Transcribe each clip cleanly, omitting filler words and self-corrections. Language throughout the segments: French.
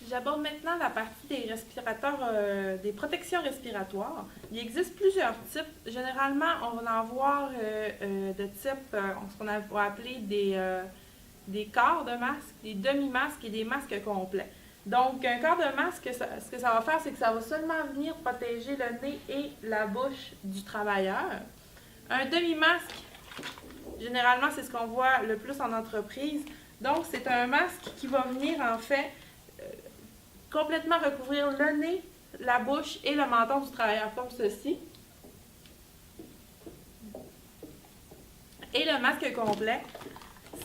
J'aborde maintenant la partie des respirateurs, des protections respiratoires. Il existe plusieurs types. Généralement, on va en voir de type, ce qu'on va appeler des quarts de masque, des demi-masques et des masques complets. Donc, un quart de masque, ce que ça va faire, c'est que ça va seulement venir protéger le nez et la bouche du travailleur. Un demi-masque, généralement, c'est ce qu'on voit le plus en entreprise. Donc, c'est un masque qui va venir, en fait, complètement recouvrir le nez, la bouche et le menton du travailleur, comme ceci. Et le masque complet,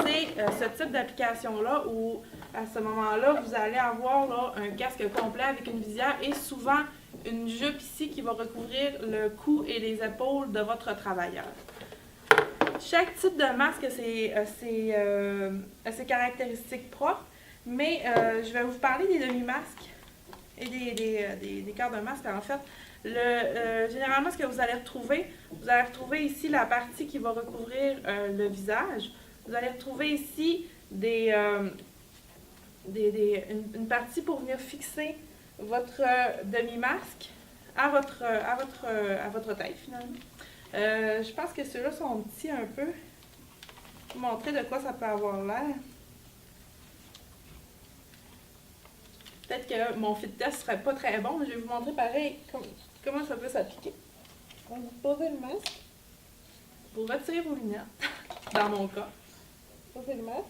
c'est ce type d'application-là où, à ce moment-là, vous allez avoir là, un casque complet avec une visière et souvent une jupe ici qui va recouvrir le cou et les épaules de votre travailleur. Chaque type de masque a ses caractéristiques propres, mais je vais vous parler des demi-masques et des quarts de masque. En fait, généralement, ce que vous allez retrouver ici la partie qui va recouvrir le visage. Vous allez retrouver ici une partie pour venir fixer votre demi-masque à votre tête, finalement. Je pense que ceux-là sont petits un peu. Je vais vous montrer de quoi ça peut avoir l'air. Peut-être que mon fit test ne serait pas très bon, mais je vais vous montrer pareil comment ça peut s'appliquer. On va poser le masque. Vous retirez vos lunettes, dans mon cas. Posez le masque.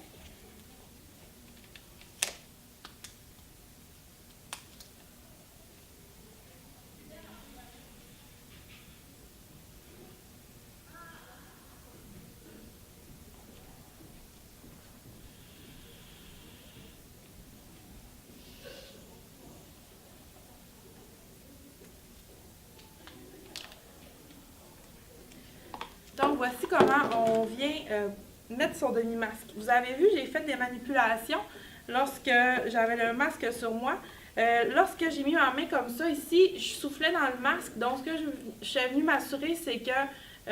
Donc, voici comment on vient mettre son demi-masque. Vous avez vu, j'ai fait des manipulations lorsque j'avais le masque sur moi. Lorsque j'ai mis ma main comme ça ici, je soufflais dans le masque. Donc, ce que je suis venue m'assurer, c'est que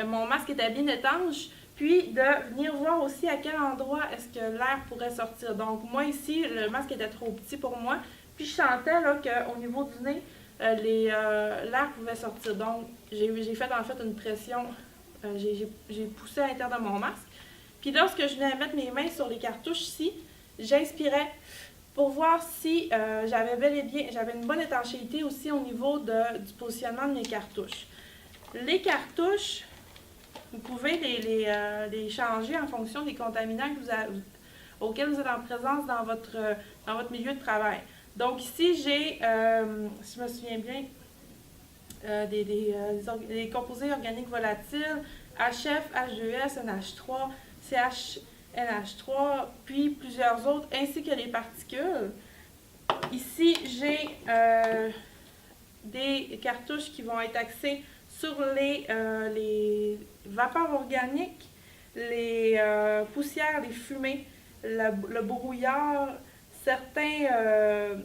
mon masque était bien étanche. Puis, de venir voir aussi à quel endroit est-ce que l'air pourrait sortir. Donc, moi ici, le masque était trop petit pour moi. Puis, je sentais qu'au niveau du nez, l'air pouvait sortir. Donc, j'ai fait en fait une pression. J'ai poussé à l'intérieur de mon masque. Puis lorsque je venais mettre mes mains sur les cartouches ici, j'inspirais pour voir si j'avais une bonne étanchéité aussi au niveau du positionnement de mes cartouches. Les cartouches, vous pouvez les changer en fonction des contaminants auxquels vous êtes en présence dans votre milieu de travail. Donc ici, j'ai, si je me souviens bien, des composés organiques volatiles, HF, H2S, NH3, CHNH3, puis plusieurs autres, ainsi que les particules. Ici, j'ai des cartouches qui vont être axées sur les vapeurs organiques, les poussières, les fumées, le brouillard, certaines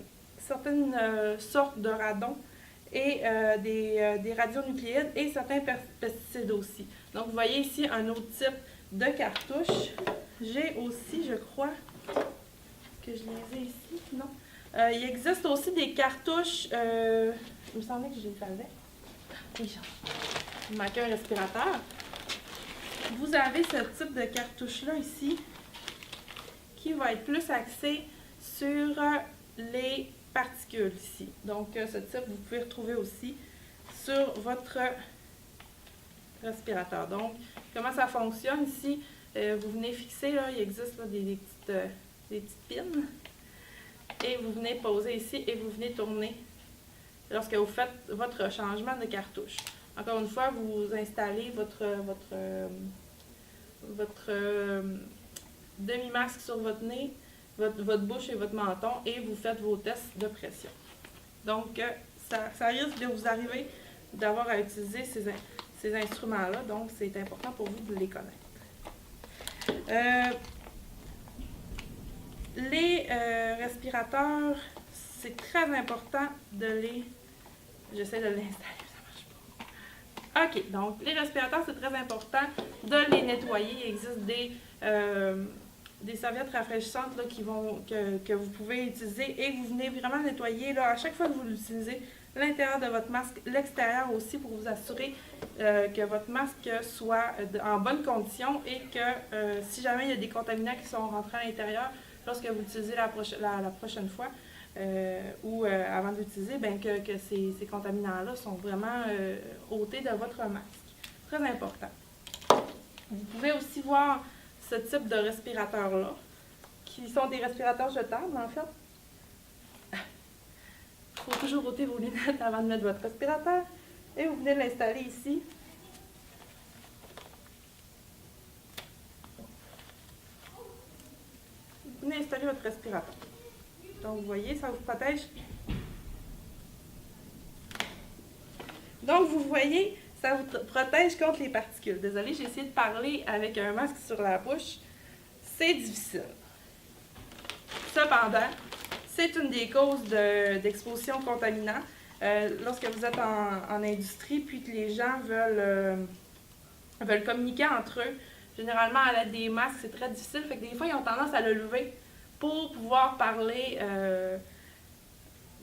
sortes de radons, et des radionucléides et certains pesticides aussi. Donc, vous voyez ici un autre type de cartouche. J'ai aussi, je crois, que je les ai ici, non? Il existe aussi des cartouches, il me semblait que je les avais. Oui, il manquait un respirateur. Vous avez ce type de cartouche-là ici, qui va être plus axé sur les particules ici. Donc, ce type, vous pouvez retrouver aussi sur votre respirateur. Donc, comment ça fonctionne ici? Vous venez fixer, là, il existe là, des petites pins. Et vous venez poser ici et vous venez tourner lorsque vous faites votre changement de cartouche. Encore une fois, vous installez votre demi-masque sur votre nez, votre bouche et votre menton et vous faites vos tests de pression. Donc, ça risque de vous arriver d'avoir à utiliser ces instruments-là, donc c'est important pour vous de les connaître. Les respirateurs, c'est très important de les... J'essaie de l'installer, ça marche pas. OK, donc les respirateurs, c'est très important de les nettoyer. Il existe des serviettes rafraîchissantes là, que vous pouvez utiliser et vous venez vraiment nettoyer là, à chaque fois que vous l'utilisez, l'intérieur de votre masque, l'extérieur aussi pour vous assurer que votre masque soit en bonne condition et que si jamais il y a des contaminants qui sont rentrés à l'intérieur, lorsque vous l'utilisez la prochaine fois ou avant de l'utiliser, ben que ces contaminants-là sont vraiment ôtés de votre masque. Très important. Vous pouvez aussi voir ce type de respirateurs-là, qui sont des respirateurs jetables en fait. Il faut toujours ôter vos lunettes avant de mettre votre respirateur. Et vous venez l'installer ici. Vous venez installer votre respirateur. Donc, vous voyez, ça vous protège. Donc, vous voyez, ça vous protège contre les particules. Désolée, j'ai essayé de parler avec un masque sur la bouche. C'est difficile. Cependant, c'est une des causes d'exposition aux contaminants. Lorsque vous êtes en industrie, puis que les gens veulent communiquer entre eux, généralement à l'aide des masques, c'est très difficile. Fait que des fois, ils ont tendance à le lever pour pouvoir parler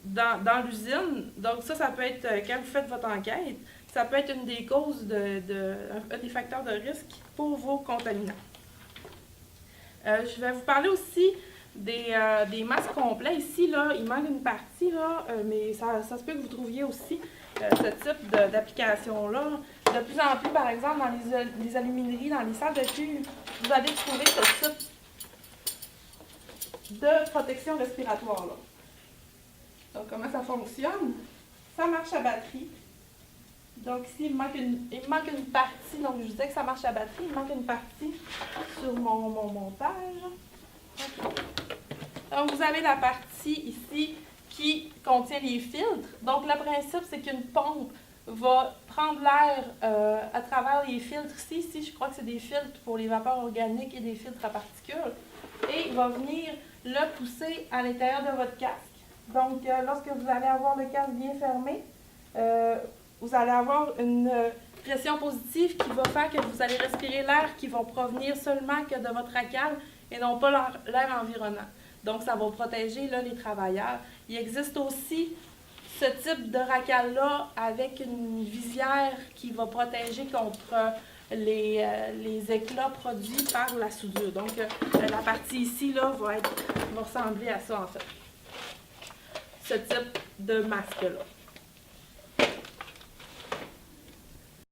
dans l'usine. Donc ça peut être, quand vous faites votre enquête, ça peut être une des causes, un des facteurs de risque pour vos contaminants. Je vais vous parler aussi des masques complets. Ici, là, il manque une partie, là, mais ça se peut que vous trouviez aussi ce type d'application-là. De plus en plus, par exemple, dans les alumineries, dans les salles de cure, vous allez trouver ce type de protection respiratoire-là. Donc, comment ça fonctionne? Ça marche à batterie. Donc, ici, il manque une partie. Donc, je vous disais que ça marche à batterie. Il manque une partie sur mon montage. Donc, vous avez la partie ici qui contient les filtres. Donc, le principe, c'est qu'une pompe va prendre l'air à travers les filtres ici. Ici, je crois que c'est des filtres pour les vapeurs organiques et des filtres à particules. Et il va venir le pousser à l'intérieur de votre casque. Donc, lorsque vous allez avoir le casque bien fermé, vous allez avoir une pression positive qui va faire que vous allez respirer l'air qui va provenir seulement que de votre racale et non pas l'air environnant. Donc, ça va protéger là, les travailleurs. Il existe aussi ce type de racale-là avec une visière qui va protéger contre les éclats produits par la soudure. Donc, la partie ici là, va ressembler à ça en fait. Ce type de masque-là.